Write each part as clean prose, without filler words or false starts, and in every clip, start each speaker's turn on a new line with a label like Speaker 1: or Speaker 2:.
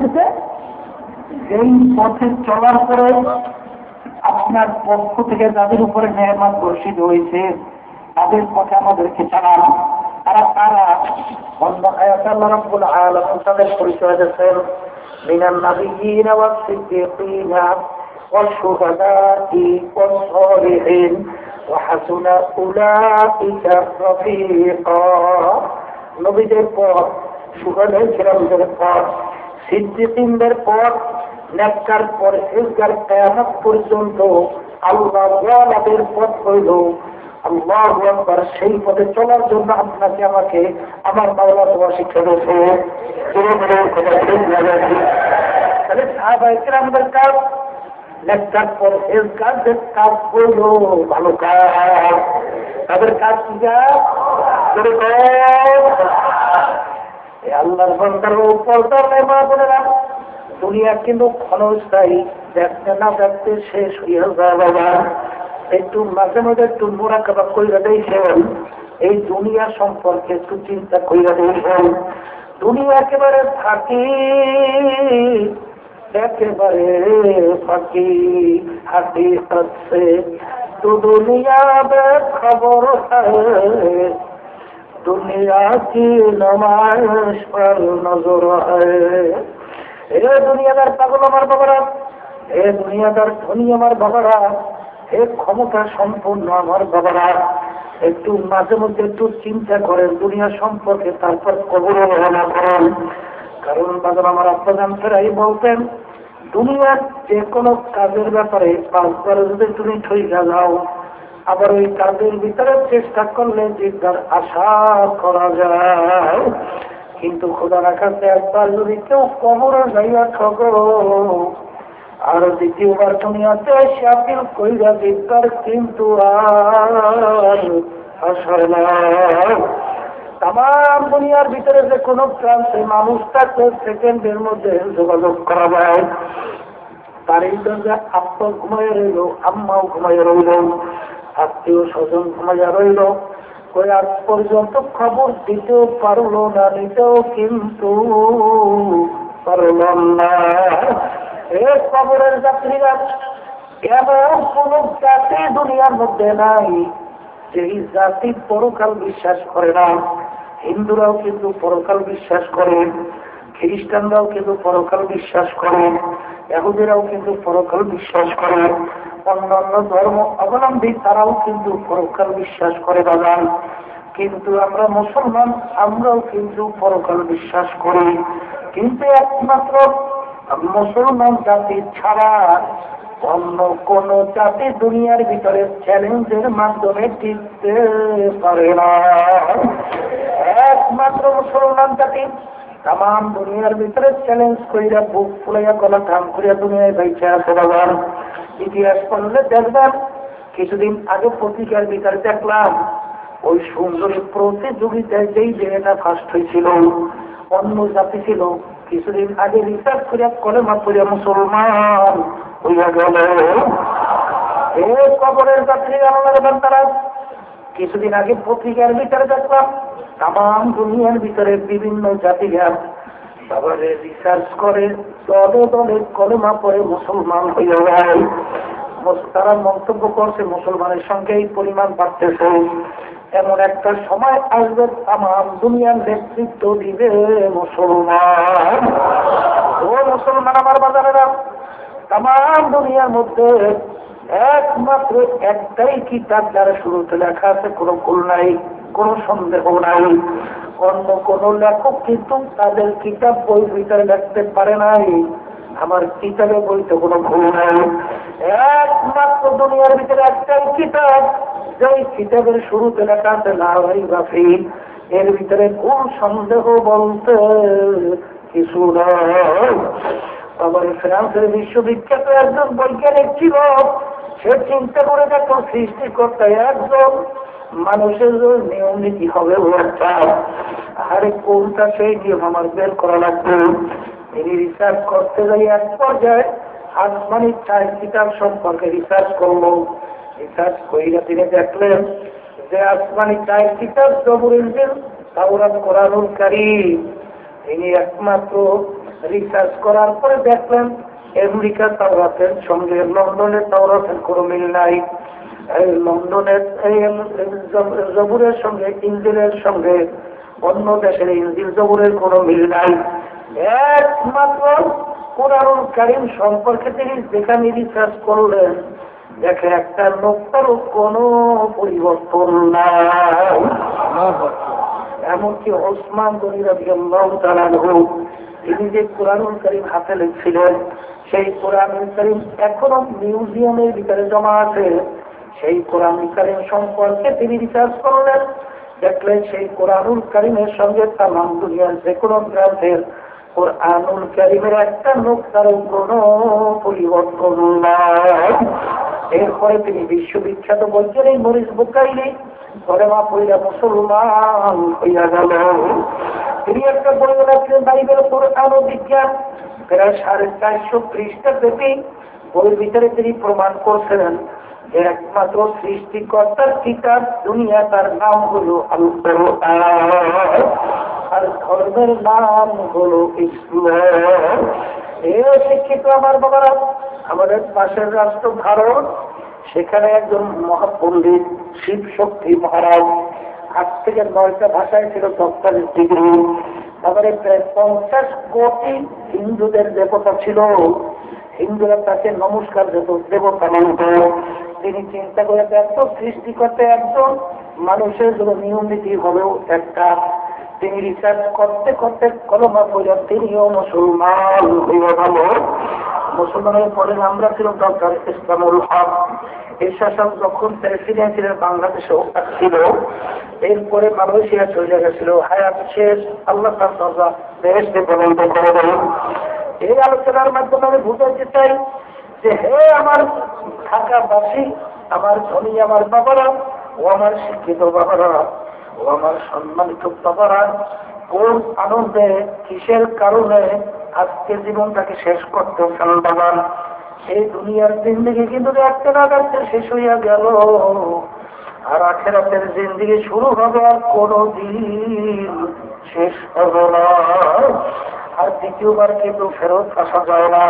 Speaker 1: দিতেছে এই পথে চলার পরে আপনার পক্ষ থেকে যাদের উপরে নেয়ামত বর্ষিত হয়েছে তাদের পথে আমাদেরকে চালান। তারা তারা অন্য আয়াতে আল্লাহ রাব্বুল আলামিন তাদের পরিচয় দিয়েছেন মিনান নাবিয়্যিন ওয়াস সিদ্দীকিন ওয়াশ শুহাদা'i ওয়াস সালিহিন ওয়া হাসুনা উলাইকা রাফীকা। নবীদের পর, শুহাদায়ে কিরামদের পর, সিদ্দীকিনদের পর, নেককার পরহেজগার কিয়ামত পর্যন্ত আল্লাহ ওয়ালাদের পথ হইল আল্লাহু আকবার। সেই পথে চলার জন্য আপনাকে আমাকে আমার মাওলা দোয়া শিক্ষা দিয়েছে। তাহলে সাহাবায়ে কিরামদের কাজ, নেককার পরহেজগারদের কাজ হইল ভালো কাজ। তাদের কাজ কি? আল্লাহর বান্দার উপর মা বোনেরা, দুনিয়া কিন্তু ক্ষণস্থায়ী, দেখতে না দেখতে শেষ হইয়া যায়। বাবা একটু মাঝে মাঝে একটু মুরাকাবা কইরা দেখেন, এই দুনিয়া সম্পর্কে একটু চিন্তা কইরা দেখেন। দুনিয়া একেবারে ফাঁকি, একেবারে ফাঁকি। হাকিকত সে তো দুনিয়া বে খবর হ্যায়, দুনিয়া কি নমাজ পর নজর হ্যায়। এ দুনিয়াদার পাগল আমার বাবারা, এ দুনিয়াদার ধনী আমার বাবারা, এ ক্ষমতা সম্পন্ন আমার বাবারা, একটু মাঝে মধ্যে একটু চিন্তা করেন দুনিয়া সম্পর্কে, তারপর কবর রওনা করেন। কারণ বাজার আমার আব্বাজান ফেরাই বলতেন, দুনিয়ার যে কোনো কাজের ব্যাপারে 5 বার যদি তুমি ঠইকা যাও, আবার ওই কাজের ভিতরে চেষ্টা করলে জিজ্ঞার আশা করা যায়। কিন্তু খোদার কাছে একবার যদি কেউ কবর যাইয়া ঠগো, আর দ্বিতীয়বার দুনিয়াতে শাপিল কইরা জিজ্ঞার কিন্তু আর আসার না। তাম দুনিয়ার ভিতরে যে কোনো প্রান্তে মানুষটাকে সেকেন্ডের মধ্যে যোগাযোগ করা যায়। তারই যে আব্বা ঘুমাইয়া রইল, আম্মাও ঘুমাইয়া রইল, আত্মীয় স্বজন ঘুমাইয়া রইল, ওই আজ পর্যন্ত খবর দিতেও পারল না, নিতেও কিন্তু পারলাম না। এ কবরের যাত্রীরা এমন কোন জাতি দুনিয়ার মধ্যে নাই যেই জাতি পরকাল বিশ্বাস করে না। হিন্দুরাও কিন্তু পরকাল বিশ্বাস করে, খ্রিস্টানরাও কিন্তু পরকাল বিশ্বাস করে, ইহুদিরাও কিন্তু পরকাল বিশ্বাস করে, অন্যান্য ধর্ম অবলম্বী তারাও কিন্তু পরকাল বিশ্বাস করে বাজান। কিন্তু আমরা মুসলমান, আমরাও কিন্তু পরকাল বিশ্বাস করি। কিন্তু একমাত্র মুসলমান জাতি ছাড়া অন্য কোন জাতি দুনিয়ার ভিতরে চ্যালেঞ্জের মাধ্যমে টিকতে পারে না। একমাত্র মুসলমান জাতি তাম দুনিয়ার ভিতরে চ্যালেঞ্জ করিয়া বুক ফুলাইয়া গলা টান করিয়া দুনিয়ায় বাইচে আছে বাবার। ইতিহাস পড়লে দেখবেন, কিছুদিন আগে পত্রিকার ভিতরে দেখলাম ওই সুন্দরী প্রতিযোগিতায় যেই মেয়েটা ফার্স্ট হয়েছিল অন্য জাতি ছিল, কিছুদিন আগে রিসার্চ করিয়া কলেমা পড়িয়া মুসলমান হইয়া গেল। এই কবরের যাত্রী আল্লাহর তারা কিছুদিন আগে পত্রিকার ভিতরে দেখলাম তাম দুনিয়ার ভিতরে বিভিন্ন জাতিরা সবারে রিসার্চ করে দলে দলে কলেমা পড়ে মুসলমান হইয়া যায়। তারা মন্তব্য করছে মুসলমানের সঙ্গে এই পরিমাণ বাড়তেছে, এমন একটা সময় আসবে তাম দুনিয়ার নেতৃত্ব দিবে মুসলমান। ও মুসলমান আমার বাজারেরা, তাম দুনিয়ার মধ্যে একমাত্র একটাই কিতাব যার শুরুতে লেখা আছে, কোনো ভুল নাই, কোনো সন্দেহ নাই। অন্য কোন লেখক কিন্তু তাদের কিতাব বই ভিতরে লিখতে পারে নাই, আমার কিতাবে বইতে কোনো ভুল নাই। একমাত্র দুনিয়ার ভিতরে একটাই কিতাব, যেই কিতাবের শুরুতে লেখা আছে লা রাইবা ফীহ, এর ভিতরে কোন সন্দেহ বলতে কিছু নাই। আবার ফ্রান্সের বিশ্ববিখ্যাত একজন বৈজ্ঞানিক ছিল, সে চিন্তা করে দেখো সৃষ্টিকর্তা একজন, মানুষের নিয়ম নীতি হবে একটা, আরে কোনটা সেই নিয়ম আমার বের করা লাগবে। তিনি রিসার্চ করতে যাই এক পর্যায়ে আসমানি 4 কিতাব সম্পর্কে রিসার্চ করলো। রিসার্চ কইরা তিনি দেখলেন যে আসমানি 4 কিতাব জবুর, ইনজিল, তাওরাত, কোরআনুল কারীম, তিনি একমাত্র রিসার্চ করার পরে দেখলেন আমেরিকার তাওরাতের সঙ্গে লন্ডনের তাওরাতের কোনো মিল নাই, এই লন্ডনের জবুরের সঙ্গে ইঞ্জিলের সঙ্গে অন্য দেশের ইঞ্জিল জবুরের কোনো মিল নাই। একমাত্র কোরআনুল কারীম সম্পর্কে তিনি যেখানে রিসার্চ করলেন দেখে একটা নোক্তারও কোনো পরিবর্তন নাই। এমনকি ওসমান গনি রাদিয়াল্লাহু তাআলা আনহু তিনি যে কোরআনুল কারীম হাতে লিখছিলেন সেই কোরআনুল কারীম এখনো মিউজিয়ামের ভিতরে জমা আছে। সেই কোরআনুল কারীম সম্পর্কে তিনি রিসার্চ করলেন, দেখলেন সেই কোরআনুল কারীমের সঙ্গে তামাম দুনিয়ার যে কোনো গ্রন্থের কোরআনুল কারীমের একটা নোক্তারও কোনো পরিবর্তন নাই। এরপরে তিনি বিশ্ববিখ্যাত বলছেন এই মরিস বুকাইলি কলেমা পড়িয়া মুসলমান হইয়া গেল। তিনি একটা বই রাখলেন বাইবেল কোরআন ও বিজ্ঞান, প্রায় 450 পৃষ্ঠা ব্যাপী বইয়ের ভিতরে তিনি প্রমাণ করছিলেন যে একমাত্র সৃষ্টিকর্তার কিতাব দুনিয়া, তার নাম হলো আল কোরআন, আর ধর্মের নাম হলো ইসলাম। শিক্ষিত আমার বাবারা, আমাদের পাশের রাষ্ট্র ভারত, সেখানে একজন মহাপণ্ডিত শিব শক্তি মহারাজ, 8 থেকে 9টা ভাষায় ছিল ডক্টরেট ডিগ্রি। তারপরে প্রায় 50 কোটি হিন্দুদের দেবতা ছিল, হিন্দুরা তাকে নমস্কার দেবতা মানত। তিনি চিন্তা করে দেখত সৃষ্টি করতে একজন মানুষের জন্য নিয়ম নীতি হলেও একটা। তিনি রিসার্চ করতে করতে কলমা পড়ে তিনিও মুসলমান হয়ে গেল। মুসলমানের পরে আমরা ছিল ডক্টর ইসলামুল হক। এরশাদ যখন প্রেসিডেন্ট ছিলেন বাংলাদেশেও ছিল, এরপরে মালয়েশিয়া চলে গেছিল, হায়াত শেষ, আল্লাহ তার দরজা বেহেশতে পরিণত করে দেন। এই আলোচনার মাধ্যমে আমি বুঝাতে চাই যে হে আমার ঢাকাবাসী, আমার ধনী আমার বাবারা, ও আমার শিক্ষিত বাবারা, ও আমার সম্মানিত বাবারা, কোন আনন্দে কিসের কারণে আজকে জীবনটাকে শেষ করতে চান বাবা? এই দুনিয়ার জিন্দিগি কিন্তু একটা না একটা শেষ হইয়া গেল, আর আখেরাতের জিন্দিগি শুরু হবে আর কোনদিন শেষ হবে না, আর দ্বিতীয়বার কিন্তু ফেরত আসা যায় না।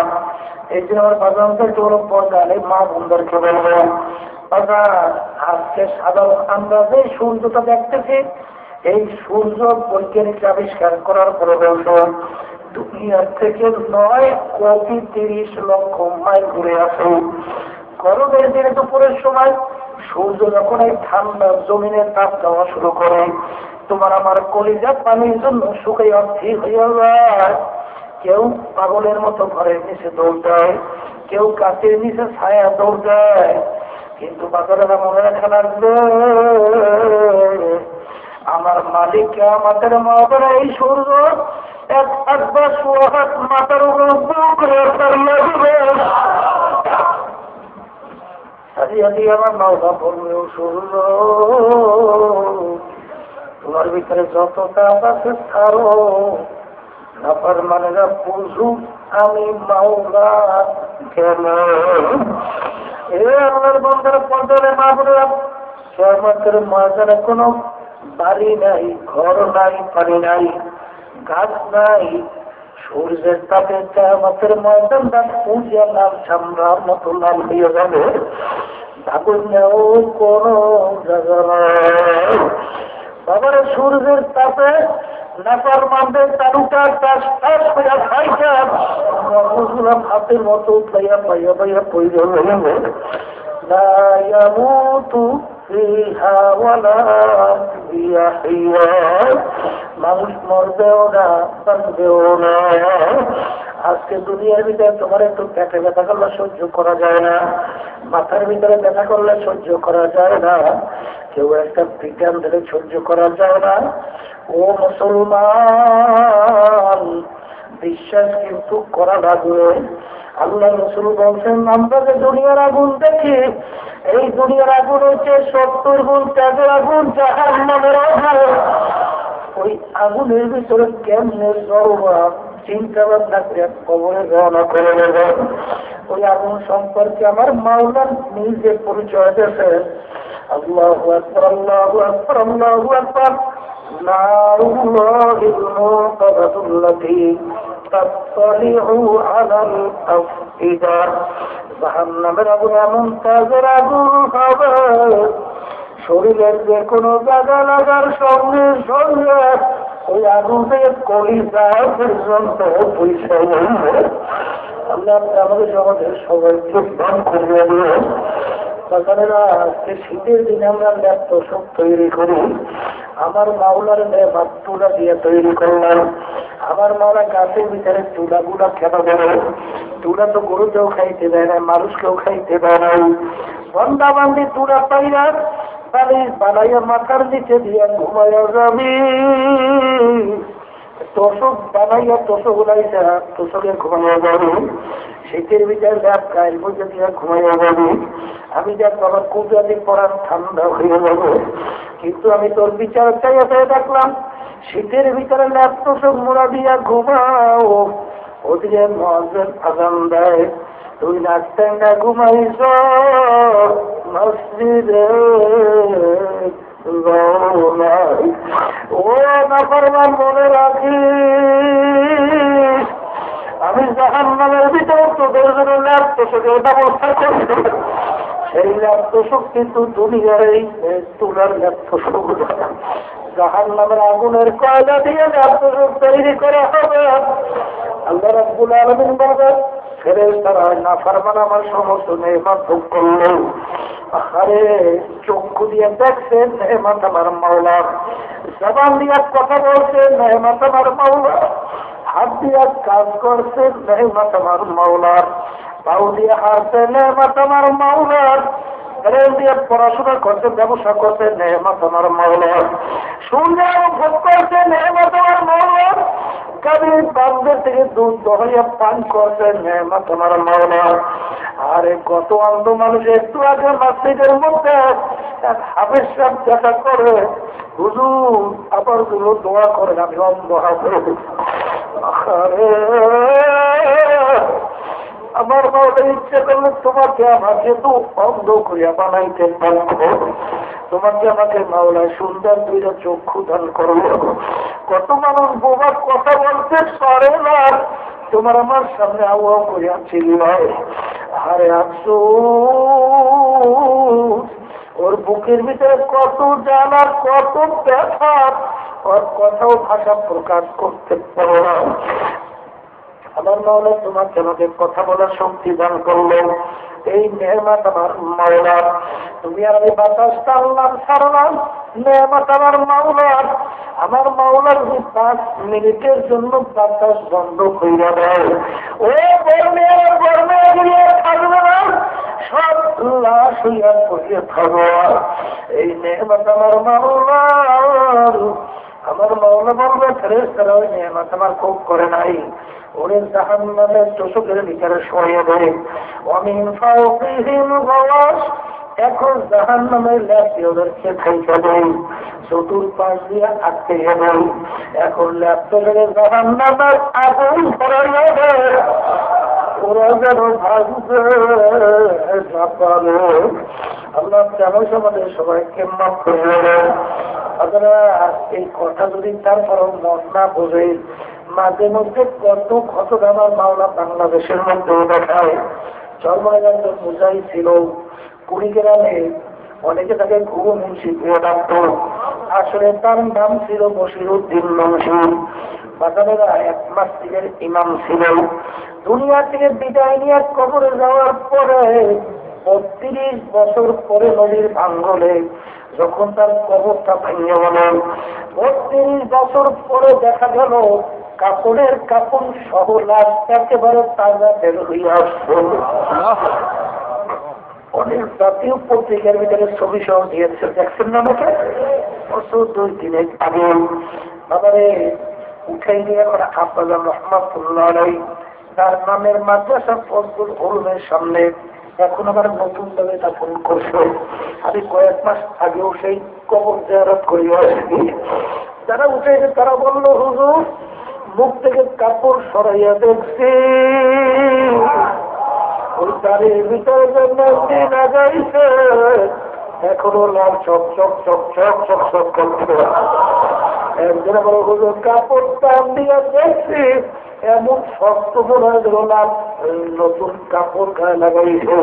Speaker 1: এই জন্য আমার বাজানদেরকে বলো, পর্দায় মা বোনদেরকে বলবেন, আজকে সাধারণ আমরা যে সূর্যটা দেখতেছি, এই সূর্য বৈজ্ঞানিক আবিষ্কার করার পরে বলতো দুনিয়ার থেকে 9,30,00,000 মাইল ঘুরে আসে। গরমের দিনে দুপুরের সময় সূর্য যখন এই ঠান্ডা জমিনের তাপ দেওয়া শুরু করে, তোমার আমার কলিজা পানির জন্য শুকাই অস্থির হয়ে যায়। কেউ পাগলের মতো ঘরের নিচে দৌড় দেয়, কেউ গাছের নিচে ছায়া দৌড় দেয়। কিন্তু বাজারেরা মনে রাখা লাগবে, আমার মালিককে আমাদের মাথার এই সূর্য একবার সোহাত মাথার উপর করে আমার মাওলা বলবে, সূর্য তোমার ভিতরে যত তাপ আছে ছাড়ো, নাফার মানেরা বুঝু আমি মাওলা কেন। আমার বন্ধুরা পর্দারে মা বললাম, আমাদের ময়দানে কোনো বাড়ি নাই, ঘর নাই, পানি নাই, গাছ নাই, সূর্যের তাপে আমাদের ময়দানটা পূজা নাম সামরার মতো নাম হয়ে যাবে। আগুনেও কোনো জায়গা নাই বাবার। সূর্যের তাপে নাফার মানবে তালুটা চাষ হইয়া খাইছে, বুঝলাম হাতের মতো পাইয়া পাইয়া পাইয়া পইরে হইবে না ইয়ামুতু ফিহা ওয়ালা ইয়াহিয়া। মানুষ মরবেও না, বাঁচবেও না। আজকে দুনিয়ার ভিতরে তোমার একটু পেটে ব্যথা করলে সহ্য করা যায় না, মাথার ভিতরে ব্যথা করলে সহ্য করা যায় না, কেউ একটা পিটান ধরে সহ্য করা যায় না। ও মুসলমান, বিশ্বাস কিন্তু করা লাগবে। আল্লাহ রাসূল বলছেন, আমরা যে দুনিয়ার আগুন দেখি, এই দুনিয়ার আগুন হচ্ছে 70 গুণ ত্যাগের আগুন, জাহান্নামের আগুন। ওই আগুনের ভিতরে কেমনে জড়বা চিন্তা ভাবনা করে কবরে রওনা করে নেবেন। ওই আগুন সম্পর্কে আমার মাওলা নিজে পরিচয় দিয়েছেন, আল্লাহু আকবার, আল্লাহু আকবার, আল্লাহু আকবার। নারুল্লাহিল মুকাদ্দাসাতুল্লাতী তাত্তালিউ আলাল আফইদা, জাহান্নামের আগুন এমন তাজের আগুন হবে, শরীরের যে কোনো জায়গা লাগার সঙ্গে সঙ্গে ওই আগুনের কলিজা পর্যন্ত পয়সা বলবে। আল্লাহ আমাদের সমাজের সবাইকে দান করবে। বাজারেরা আজকে শীতের দিনে আমরা ল্যাপ তোষক তৈরি করি, আমার মাওলার ল্যাপ তুলা দিয়ে তৈরি করলাম। আমার মাওলা গাছের ভিতরে তুলাগুলা কেন দেবে? তুলা তো গরুকেও খাইতে দেয় না, মানুষকেও খাইতে দেয় না। বন্ধা বান্ধি তুলা পাইরা বানাইয়া মাথার নিচে দিয়ে ঘুমাইয়া যাবি, তোষক বানাইয়া তোষক উড়াইছে তোষকে ঘুমাইয়া যাবি, শীতের ভিতরে ল্যাপ গায়ের মধ্যে দিয়ে ঘুমাইয়া যাবি। আমি দেখ আমার কুজাদি পড়ার ঠান্ডা হয়ে যাবো, কিন্তু আমি তোর বিচার চাইয়া চাই দেখলাম শীতের ভিতরে ল্যাপ তোষক মোড়া দিয়া ঘুমাও, ওদিকে মহাজন আগাম দেয় তুই নাচতে না ঘুমাইছ মসজিদে। ও নাফরমান মনে রাখিস, আমি জাহান্নামের ভিতরে তোদের জন্য ল্যাপ তোষকের ব্যবস্থা করছি। সেই ল্যাপ তোষক কিন্তু দুনিয়ার এই তুলার ল্যাপ তোষক, জাহান্নামের আগুনের কয়লা দিয়ে ল্যাপ তোষক তৈরি করা হবে। আল্লাহ রাব্বুল আলামিন বলেন ফেরেশতারা নাফরমান আমার সমস্ত নেয়ামত ভোগ করলো। আরে চক্ষু দিয়ে দেখছেন নেয়ামত আমার মাওলার, জবান দিয়ে কথা বলছেন নেয়ামত আমার মাওলার, হাত দিয়ে কাজ করছেন নেয়ামত আমার মাওলার, পাও দিয়ে হাঁটছে নেয়ামত আমার মাওলার, ব্রেন দিয়ে পড়াশোনা করতে ব্যবসা করতে নেয়ামত আমার মাওলার, শুনলে ভোগ করছে নেয়ামত আমার মাওলার, কাবির বান্ধব থেকে দুধ দহলিয়া পান করছে নেয়ামত আমার মাওলার। আরে কত অন্ধ মানুষ একটু আগে মসজিদের মধ্যে হাফেজ সাহেব দেখা করে, হুজুর আবার গুলো দোয়া করেন আমি অন্ধ হবে। আরে আমার মাওলা ইচ্ছে করলে তোমাকে আমাকে তো অন্ধ করিয়া বানাইতে পারবো, তোমাকে আমাকে মাওলা সুন্দর দুইটা চক্ষু দান করবো। কত মানুষ বোবার কথা বলতে পারে না, তোমার আমার সামনে আওয়া করিয়া চিল্লায়। আরে আফসোস, ওর বুকের ভিতরে কত জ্বালা কত ব্যথা, ওর কথাও ভাষা প্রকাশ করতে পারো না। আমার মাওলা তোমাকে আমাকে কথা বলার শক্তি দান করলো, এই নেয়ামত আমার মাওলার। তুমি আর আমি বাতাস টানলাম ছাড়লাম, নেয়ামত আমার মাওলার। আমার মাওলার 5 মিনিটের জন্য বাতাস বন্ধ হইয়া দেয়, ও গরমে গরমে গিয়ে থাকবে না, সব লাশ হইয়া পড়িয়ে থাকবো। এই নেয়ামত আমার মাওলার। আমার মাওলা বলবে ফেরেশতারা ওই নেয়ামত আমার খুব করে নাই, ওরে জাহান্নামের তোষকের ভিতরে সরিয়ে দেয়। ওয়ামিন ফাওকিহিম গাওয়াশ, এখন জাহান্নামের ল্যাপ দিয়ে ওদেরকে খাইতে দেয়, চতুর্পাশ দিয়ে আটকে দেয়। এখন ল্যাপ তোষকে জাহান্নামের আগুন ধরাইয়া দেয়, ওরা যেন ভাববে না পারে। আল্লাহ কেমন আমাদের সবাইকে মাফ করে দেয়। আপনারা এই কথা যদি তারপর মন না বোঝে, মাঝে মধ্যে কত ঘটনা আমার মাওলা বাংলাদেশের মধ্যে দেখায়। চরমায় একজন মুজাহি ছিল, কুড়িগ্রামে, অনেকে তাকে ঘুরু মুন্সি দিয়ে ডাকত, আসলে তার নাম ছিল বশিরউদ্দিন মুন্সি। বাজারেরা 1 মাস থেকে ইমাম ছিল। দুনিয়া থেকে বিদায় নিয়ে কবরে যাওয়ার পরে 32 বছর পরে নদীর ভাঙ্গলে যখন তার কবরটা ভেঙে গেল, 32 বছর পরে দেখা গেল কাপড়ের কাপড় সহ লাশ একেবারে তাজা বের হইয়া আসছে। অনেক জাতীয় পত্রিকার ভিতরে ছবি সহ দিয়েছে, দেখছেন না আমাকে? 2 দিন আগে বাবারে উঠাই নিয়ে আপনার রহমাতুল্লাহ আলাইহি তার নামের মাদ্রাসা ফজলুল উলুমের সামনে এখন আবার নতুন ভাবে দাফন করছে। আমি কয়েক মাস আগেও সেই কবর জিয়ারত করে আসছি। যারা উঠেছে তারা বলল, হুজুর মুখ থেকে কাপড় সরাইয়া দেখছি, ওই দাঁড়িয়ে ভিতরে যে লাগাইছে এখনো লাল চক চক চক চক চক চক করছে। একজন বড় হুজুর কাপড় টান দিয়ে দেখছি এমন শক্ত মনে হয় নতুন কাপড় গায়ে লাগাইছে।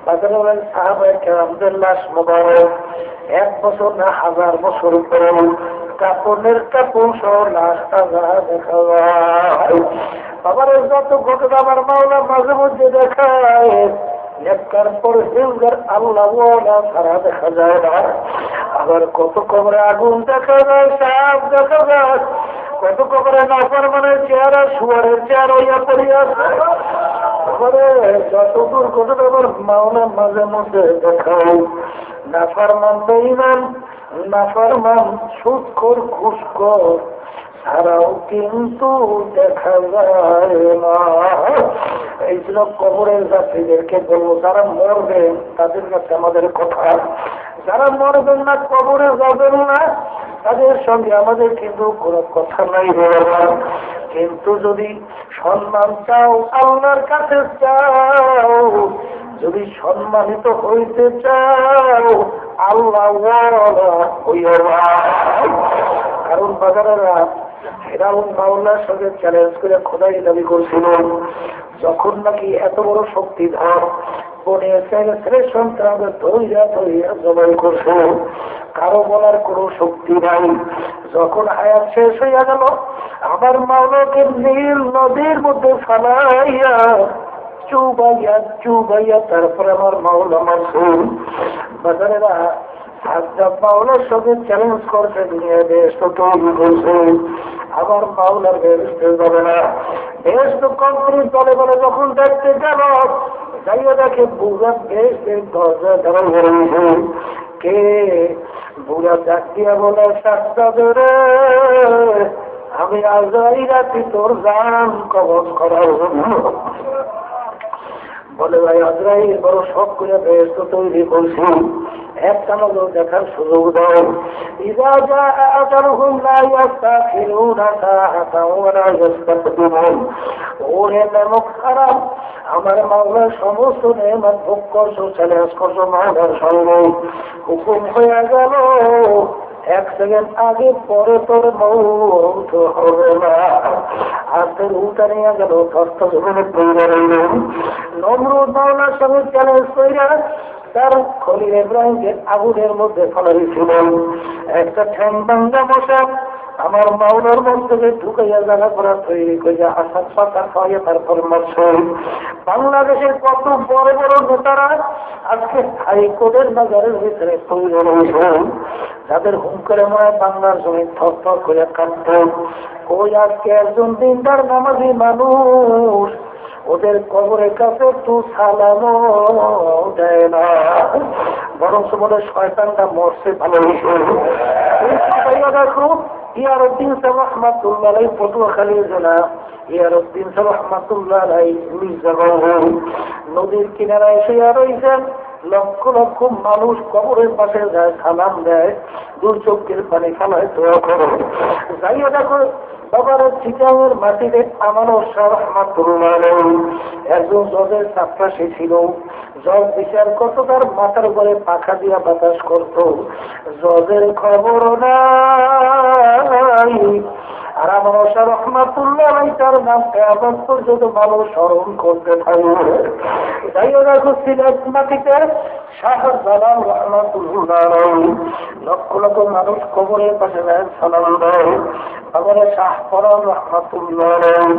Speaker 1: বাজারে বলেন সাহাবায়ে কেরামদের লাশ মোবারক 1 বছর না 1000 বছর পরে কাপড়ের কাপড় সহ লাশ তাজা দেখা যায়। আবার যত ঘটনা আমার মাওলা মাঝে মধ্যে দেখায় একটার পর হিলগার আল্লাহ ছাড়া দেখা যায় না। আবার কত কবরে আগুন দেখা যায়, সাপ দেখা যায়, কত কবরে নাফরমানের চেহারা শুয়ারের চেহারা হইয়া পড়িয়াছে। যত দুর্ঘটনা আমার মাওলা মাঝে মধ্যে দেখায়। নাফরমান বেঈমান, নাফরমান সুদখোর ঘুষখোর ছাড়াও কিন্তু দেখা যায় না। এই ছিল কবরের যাত্রীদেরকে বলবো, যারা মরবে তাদের কাছে আমাদের কথা, যারা মরবেন না কবরে যাবেন না তাদের সঙ্গে আমাদের কিন্তু কোনো কথা নাই। কিন্তু যদি সম্মান চাও আল্লাহর কাছে চাও, যদি সম্মানিত হইতে চাও আল্লাহ কারণ বাজারেরা ফেরাউন মাওলার সঙ্গে চ্যালেঞ্জ করে খোদাই দাবি করছিলেন। যখন নাকি এত বড় শক্তিধর বনে ছেলে সন্তানদের ধৈর্য জবাই করছে, কারো বলার কোনো শক্তি নাই। যখন হায়াত শেষ হইয়া গেল আমার মাওলাকে নীল নদীর মধ্যে ফালাইয়া চুবাইয়া তারপরে আমার মাওলা মাসুম বাজারেরা মাওলার সঙ্গে চ্যালেঞ্জ করছে, দুনিয়া দেশ তো তৈরি করছে, আমার মাওলার বেহেশতে যাবে না। বেহেশত কমপ্লিট বলে বলে যখন দেখতে গেল যাইয়া দেখে বুড়া বেহেশতের দরজা দাঁড়াই বেরিয়েছে। কে বুড়া ডাক দিয়া বলে সাতটা ধরে আমি আজরাই রাতি তোর জান কবজ করার জন্য। বলে ভাই আজরাইল বড় শখ করে বেহেশত তৈরি করছি, একটা নজর দেখার সুযোগ দাও। ইযা জাআ আজালুহুম লা ইস্তাখিরুনা সাআতান ওয়া লা ইস্তাকদিমুন। ওরে নেমক খারাপ, আমার মাওলার সমস্ত নেয়ামত ভোগ করছো, চ্যালেঞ্জ করছো, মাওলার সঙ্গে হুকুম হয়ে গেল 1 সেকেন্ড আগে পরে তোর মৌত হবে না। হাতের উল্টা নিয়ে গেল ধস্ত জীবনে তৈরি রইলেন। নমরুদ মাওলার সঙ্গে চ্যালেঞ্জ কইরা তার খলিল ইব্রাহিমকে আগুনের মধ্যে ফেলাইছিলেন। একটা ঠ্যাং ভাঙ্গা মশা আমার মাওলার মধ্যে ঢুকাইয়া জায়গা করা তৈরি করিয়া আসাদ পাতা খাওয়াইয়া তারপর মারছে। বাংলাদেশের কত বড় বড় নেতারা আজকে হাইকোর্টের বাজারের ভিতরে তৈরি রয়েছে, যাদের হুম করে মনে বাংলার জমি থর থর করে কাটত। ওই আজকে একজন দিনদার নামাজি মানুষ ওদের কবরের কাছে একটু সালামও দেয় না, বরং মনে শয়তানটা মরছে ভালো হয়েছে। দেখো ইয়ারউদ্দিন সাহেব রহমাতুল্লাহ আলাইহি পটুয়াখালীর জেলা ইয়ারউদ্দিন সাহেব রহমাতুল্লাহ আলাইহি নদীর কিনারায় শুয়ে রয়েছেন। লক্ষ লক্ষ মানুষ কবরের পাশে যায়, সালাম দেয়, দু চোখের পানি খালায় দোয়া করে। যাইয়া দেখো বাবার চিটাঙের মাটিতে আমানো শাহ রহমাতুল্লাহ আলাইহি একজন জজের চাপরাশি ছিল। জজ বিচার করতো, তার মাথার উপরে পাখা দিয়া বাতাস করতো, জজের খবর নাই। আর আমার শাহ রহমাতুল্লাহ আলাইহি তার নাম কিয়ামত পর্যন্ত মানুষ স্মরণ করতে থাকবে। যাইয়া দেখো সিলেট মাটিতে শাহ জালাল রহমাতুল্লাহ আলাইহি লক্ষ লক্ষ মানুষ কবরের পাশে যায়, সালাম দেয়। আবার শাহ ফরান রহমাতুল্লাহ আলাইহি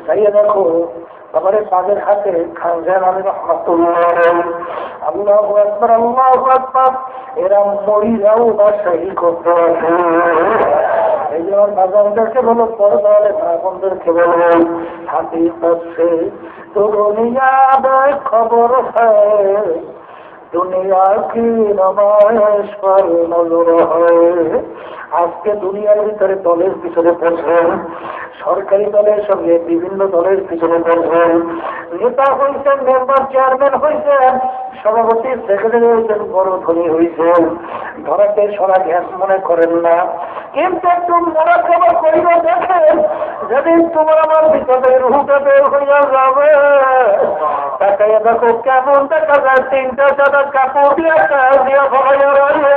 Speaker 1: যাইয়া দেখো আবার তাদের হাতে খান জালাল রহমাতুল্লাহ আলাইহি আল্লাহু আকবার আল্লাহু আকবার এরা মরিয়াও বা শহীদ করতে আছে। এই যে আমার বাজারদেরকে বলো, পরদালে ভাবনদেরকে বলবো, হাকিকত সে তো দুনিয়া में खबर है, दुनिया की नमाज पर नजर है। আজকে দুনিয়ার ভিতরে দলের পিছনে পড়ছেন, সরকারি দলের সঙ্গে বিভিন্ন দলের পিছনে পড়ছেন, নেতা হয়েছেন, মেম্বার চেয়ারম্যান হয়েছেন, সভাপতি সেক্রেটারি হয়েছেন, বড় ধনী হয়েছেন, ধরাকে সরা গ্যাস মনে করেন না। কিন্তু একটু মনে খবর করিবে দেখেন, যেদিন তোমার আমার ভিতরে রুহুটা বের হইয়া যাবে, তাকাইয়া দেখো কেমন দেখা যায়, 3টা 4টা কাপড় দিয়া দিয়া ভরাইয়া রয়ে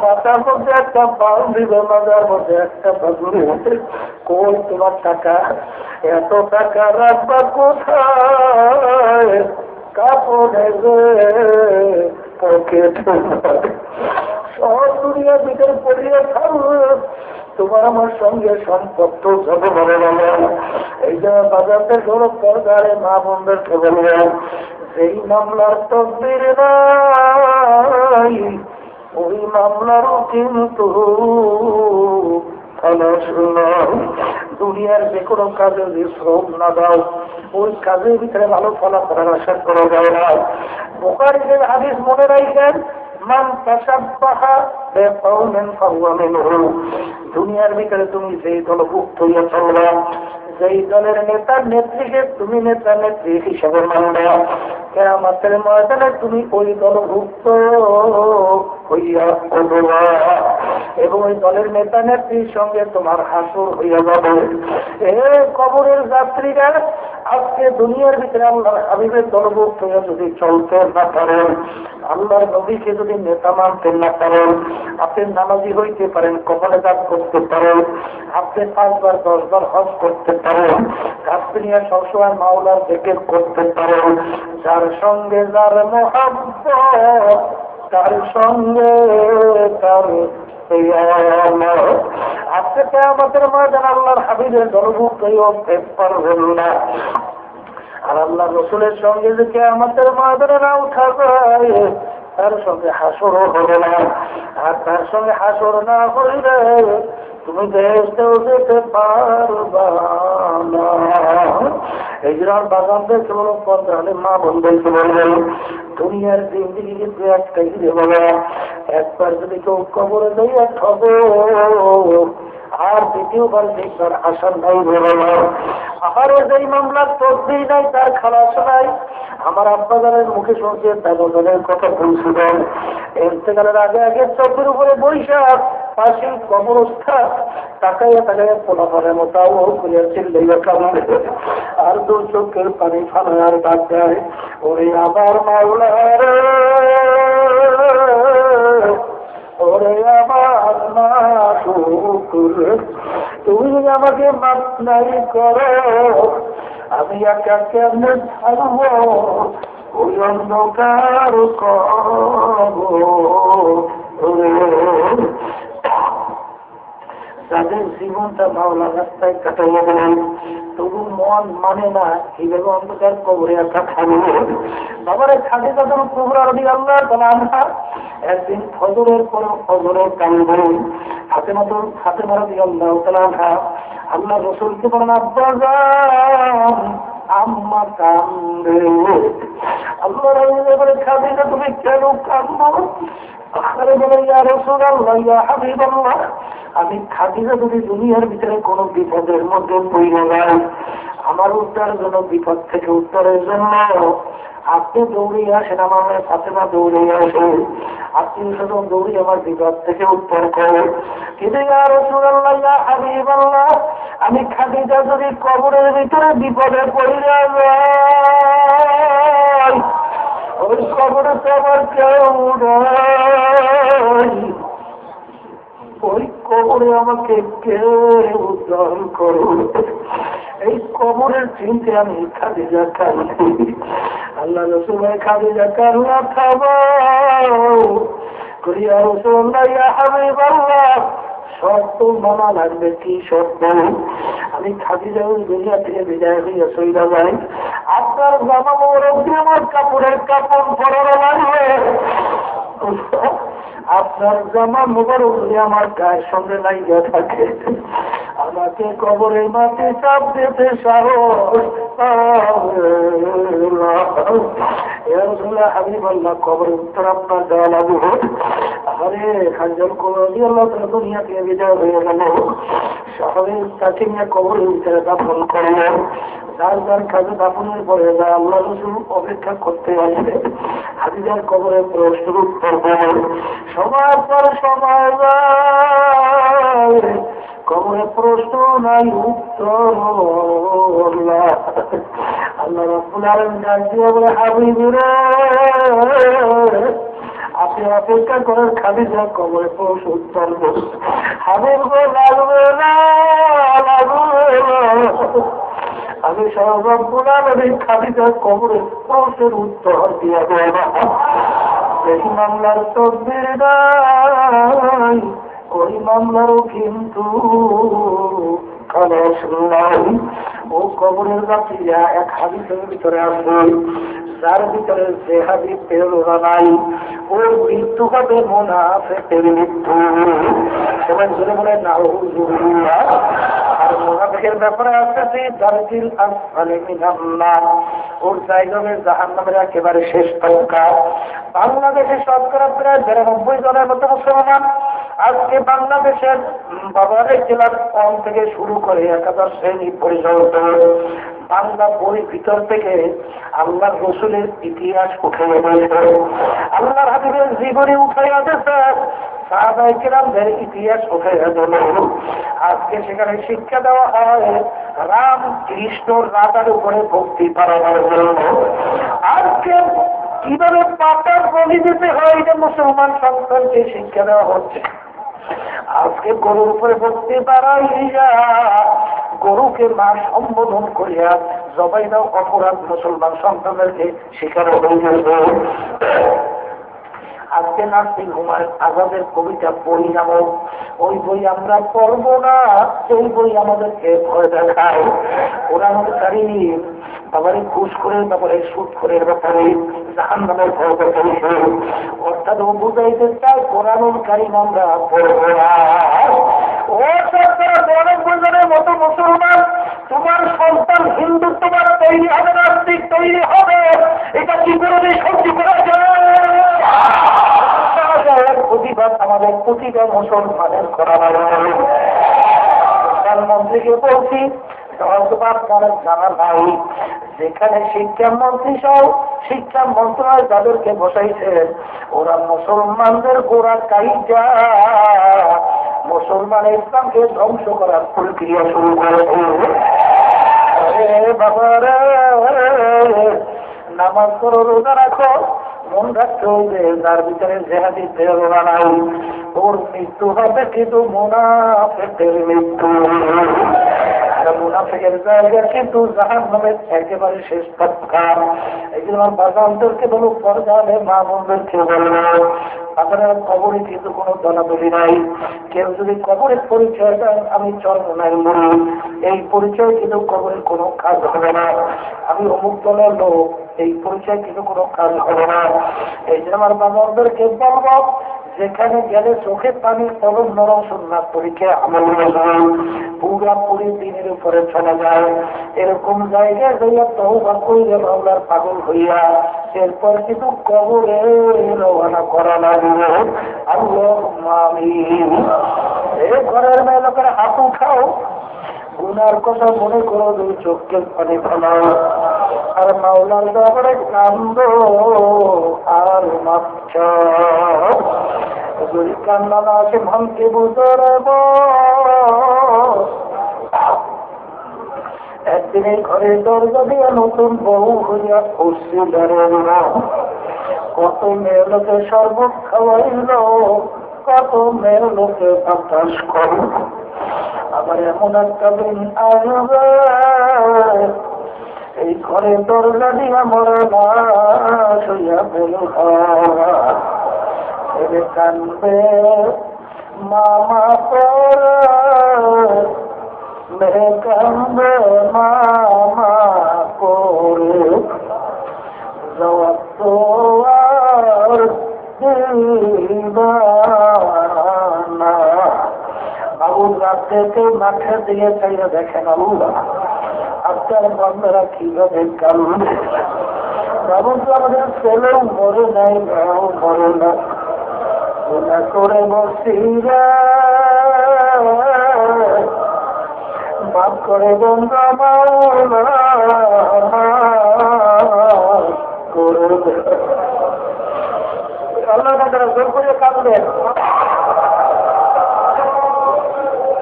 Speaker 1: মাথার মধ্যে একটা বাল দিবে, মাথার মধ্যে একটা বাগুড়ি। কই তোমার টাকা? এত টাকা রাখবা কোথায়? কাপড়ে পকেট সব দুনিয়ার ভিতরে পড়িয়ে থাকবে। তোমার আমার সঙ্গে সম্পর্ক যাবে বলে বলে। এই যে বাজারতে গৌরব পর্দারে মা বোনদেরকে বলবে, যেই মামলার তকদির নাই ওই মামলারও কিন্তু দুনিয়ার যে কোনো কাজে যে শ্রম না দাও ওই কাজের ভিতরে ভালো ফলাফলের আশা করা যায় না। বুখারীর হাদিস মনে রাখবেন, মান তাশাব্বাহা বিকওমিন ফাহুয়া মিনহুম। দুনিয়ার ভিতরে তুমি যেই দলভুক্ত হইয়া চলবা, যেই দলের নেতার নেত্রীকে তুমি নেতা নেত্রী হিসাবে মানবা, কিয়ামতের ময়দানে তুমি ওই দলভুক্ত হইয়া চলবা এবং ওই দলের নেতা নেত্রীর সঙ্গে তোমার হাসর হইয়া যাবে। এ কবরের যাত্রীরা, আজকে দুনিয়ার ভিতরে আল্লাহর হাবিবের দলভুক্ত হইয়া যদি চলতে না পারেন, আল্লাহর নবীকে যদি নেতা মানতে না পারেন, আপনি নামাজি হইতে পারেন, কপালে দান করতে পারেন, আপনি 5 বার 10 বার হজ করতে পারেন, আপনি নিয়ে সবসময় মাওলার জিকির করতে পারেন, যার সঙ্গে যার মহব্বত তার সঙ্গে তার আজকে আমাদের ময়দান আল্লাহর হাবিবের দলভুক্ত হইতে পারবেন না। আর আল্লাহ রসুলের সঙ্গে যে আমাদের ময়দানে না উঠা যায়, তার সঙ্গে হাসরও হবে না। আর তার সঙ্গে হাসর না হইলে তুমি বেহেশতেও যেতে পারবা না। এই জন্য বাগানদের কেবল পর্দালে মা বন্ধুকে বলবেন, দুনিয়ার জিন্দিগি কিন্তু একটাই রে বাবা, একবার যদি কেউ কবরে যাইয়া ঠগো আর দ্বিতীয়বার দেখবার আশা নাই বেরোনো। আমারও যেই মামলার তদবির নাই, তার খালাস নাই। আমার আব্বাজানের মুখে শুনছে দাদাদের কথা বলছিলেন, ইন্তেকালের আগে আগে চোখের উপরে বৈশাখ পাশে কবরস্থা তাকাইয়া তাকাইয়া পোলাপানের মতো ও করিয়া চিল্লাইয়া কামড়ে আর 2 চোখের পানি ফালায় আর ডাক দেয়, ওরে আবার মাওলা রে, ওরে আমার মাশউক, তুমি যদি আমাকে মাফ নাই করো, আমি একা কেমনে থাকবো ওই অন্ধকার কবরে। যাদের জীবনটা মাওলা রাস্তায় কাটাইয়া গেলেন, তবু মন মানে না এইভাবে অন্ধকার কবরে একা থাকবে। বাবারে খাদিজা কুবরা রাদিয়াল্লাহু তাআলা একদিন ফজরের পর ফজরের কান্দে ফাতেমা রাদিয়াল্লাহু তাআলা আল্লাহ রাসূলকে বলেন, আব্বা যান আম্মা কান্দে। আল্লাহ রাসূল বলে, খাদিজা তুমি কেন কাঁদো? আরে বলে, ইয়া রাসূলুল্লাহ, ইয়া হাবিবাল্লাহ, আমি খাদিজা যদি দুনিয়ার ভিতরে কোনো বিপদের মধ্যে পড়ে যায়, আমার উদ্ধারের জন্য, বিপদ থেকে উদ্ধারের জন্য আপনি দৌড়িয়ে আসেন, আমার ফাতেমা দৌড়িয়ে আসে, আত্মীয় স্বজন দৌড়িয়ে আমার বিপদ থেকে উদ্ধার করে। কিন্তু ইয়া রাসূলুল্লাহ, ইয়া হাবিবাল্লাহ, আমি খাদিজা যদি কবরের ভিতরে বিপদে পড়ে যাই, ওই কবরে তো আমার কেউ নাই, ওই কবরে আমাকে কেউ উদ্ধার করবে। এই কবরের চিন্তে আমি খাদিজা কাঁদি। আল্লাহ রাসূল খাদিজা কান্না থামাও, ইয়া রাসূলুল্লাহ, ইয়া হাবিবাল্লাহ, শর্ত মানা লাগবে। কি শর্ত? আমি খাদিজা ওই দুনিয়া থেকে বিদায় হইয়া চইলা যাই, আপনার জামা মোবারক দিয়ে আমার কাপড়ের কাপড় পরানো লাগবে, আপনার জামা মোবারক দিয়ে আমার গায়ের সঙ্গে লাগিয়ে থাকে, আমাকে কবরের মাটি চাপ দিতে সাহস হাবিবাল্লাহ, কবরের উত্তর আপনার দেওয়া লাগবে। আরে খানজান রাদিয়াল্লাহু তাআলা দুনিয়া থেকে বিদায় হয়ে গেল, সাহাবী তাকে নিয়ে কবরের ভিতরে দাফন করলেন। যার যার কাজে দাফনের পরে যায় আল্লাহ রাসূল অপেক্ষা করতে আসবে, খাদিজার কবরে প্রশ্নের উত্তর দেবেন। সময় পর সময় কবরে প্রশ্ন নাই, উত্তর আল্লাহ রাব্বুল আলামিন ডাক দিয়ে বলে, হাবিব রে, অপেক্ষা করার খাদিজা কবরে পৌঁছ উত্তর হাবিব গো লাগবে না লাগবে না, আমি সর্বগুণ আলমীর খাদিজা কবরে পৌঁছের উত্তর দিয়া দেব। এই মামলার তদবির নাই, ওই মামলারও কিন্তু খরচ নাই। ও কবরের বাতিরা এক হাদিসের ভিতরে আছে, যার ভিতরে যে হাদিস পেরোনা নাই, ওর মৃত্যু হবে মুনাফিকের মৃত্যু। সবাই জোরে বলে নাউযুবিল্লাহ। আর মুনাফিকের ব্যাপারে আছে যে দারজিল আসফালে মিনান নার, ওর জায়গা হবে জাহান্নামের একেবারে শেষ তবকা। বাংলাদেশে শতকরা প্রায় ৯২ জনের মতো মুসলমান আজকে বাংলাদেশের বাবারের জেলার কম থেকে শুরু করে একাদশ শ্রেণী পরিচালিত বাংলা বই ভিতর থেকে আল্লাহর রসুলের ইতিহাস উঠে গেছে, আল্লাহর হাবিবের জীবনী উঠে গেছে, সাহাবায়ে কেরামদের ইতিহাস উঠে গেল। আজকে সেখানে শিক্ষা দেওয়া হয় রাম কৃষ্ণ রাধার উপরে ভক্তি বাড়ানোর জন্য। আজকে কিভাবে পাতার বলি দিতে হয় এটা মুসলমান সন্তানকে শিক্ষা দেওয়া হচ্ছে। আজকে গরুর উপরে ভক্তি বাড়াইয়া গরুকে মা সম্বোধন করিয়া জবাই দাও অপরাধ মুসলমান সন্তানদেরকে শিকার হয়ে যাবে। আজকে নাসির হুমায়ুন আজাদের কবিতা বই নামক ওই বই আমরা পড়ব না, সেই বই আমাদেরকে ভয় দেখায়। কোরআনুল কারীম বাবারে ঘুষ করে ব্যাপারে সুদ করে ব্যাপারে জাহান্নামের ভয় দেখাইছে, অর্থাৎ ও বুঝাইতে চায় কোরআনুল কারীম আমরা পড়ব না। ও সরকার বড় বুঝানোর মতো মুসলমান, তোমার সন্তান হিন্দু তোমার তৈরি হবে, নাস্তিক তৈরি হবে, এটা কি করে সহ্য করা যায়? প্রতিবাদ আমাদের প্রতিটা মুসলমানের করা হবে। প্রধানমন্ত্রীকে বলছি জানা নাই, যেখানে শিক্ষামন্ত্রী সহ শিক্ষা মন্ত্রণালয় যাদেরকে বসাইছেন ওরা মুসলমানদের গোড়া কাইটা মুসলমান ইসলামকে ধ্বংস করার প্রক্রিয়া শুরু করেছে। বাবারে নামাজ করো, রোজা রাখো, মন রাখতে হবে যার ভিতরে জেহাদি প্রেরণা নাই ওর মৃত্যু হবে, কিন্তু মুনাফিকের মৃত্যু। মুনাফিকের জায়গা কিন্তু জাহান্নামের একেবারে শেষ তবকা। এই জন্য বাজানদেরকে বলো, পর্দালে মা বোনদেরকে বলবো, আপনার কবরে কিন্তু কোনো দলাদলি নাই। কেউ যদি কবরের পরিচয় দেন আমি চরমনায় মরি, এই পরিচয় কিন্তু কবরের কোনো কাজ হবে না। আমি অমুক দলের লোক, এই পরিচয় কিন্তু কোনো কাজ হবে না। এই যে আমার বাবাদেরকে বলবো, যেখানে গেলে চোখে পানি তলব নরম সুন্নাত পরীক্ষা আমল পুরাপুরি দিনের উপরে চলে যায়, এরকম জায়গায় যাইয়া তওবা কইরা মাওলার পাগল হইয়া এরপর কিন্তু কবরে রওনা করা লাগবে। আল্লাহুম্মা আমিন। এই ঘরের মেয়ে লোকের হাত উঠাও, গুনার কথা মনে করো, দুই চোখকে পানি ফেলাও, আর মাওলার দরবারে কান্দো আর মাফ চাও। যদি কান্না না আসে মনকে বুঝাব, একদিন এই ঘরের দরজা দিয়া নতুন বউ হইয়া উঠছি দাঁড়াল, কত মেয়ে লোকে শরবত খাওয়াইল, কত মেয়ে লোকে বাতাস করল, আবার এমন একটা দিন আসবে এই ঘরের দরজা দিয়া মরে লাশ হইয়া বের হয় কানবে মামা করে, মেয়ে কানবে মামা করে, জবাব তো আর দিবানা। বাবুর রাত্রে মাঠের দিকে চাইলে দেখেন আল্লাহ আপনার বান্ধবরা কিভাবে কানবে। বাবু তো আমাদের ছেলেও মরে নাই, মেয়েও মরে না, গুনাহ করে বসি রে, মাফ করে বন্ধু মাওলা করবে। আল্লাহ তাআলা জোর করে কাঁদবেন।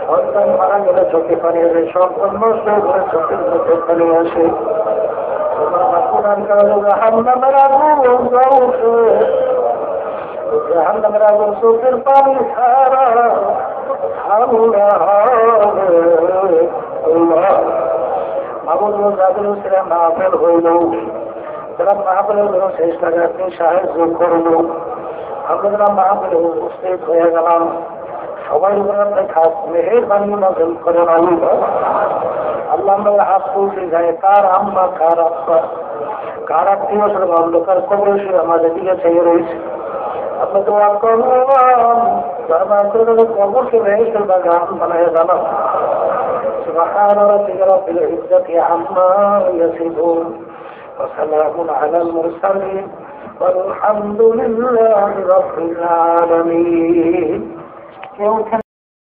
Speaker 1: সন্তান মারা গেলে চোখে পানি আসে, সন্তান নষ্ট করে চোখের মধ্যে পানি আসে। জাহান্নামের আগুন চোখের পানি ছাড়া ঠান্ডা হবে। মাহবুব যাদের সেরা মাহফিল হইল, যারা মাহফিলের জন্য চেষ্টা করে আপনি সাহায্য করল, আমরা যারা মাহফিলে উপস্থিত হয়ে গেলাম সবাই উপরে আপনি খাস মেহেরবানি নাযিল করেন। আল্লাহ আমরা হাত তুলতে যাই, কার আম্মা কার আব্বা কার আত্মীয় স্বজন অন্ধকার কবরে সে আমাদের দিকে চেয়ে রয়েছে। আপনি দোয়া করুন কবরকে মেহের বাগান বানায় জানো। سبحان ربك رب العزة عما يصفون وسلام على المرسلين والحمد لله رب العالمين.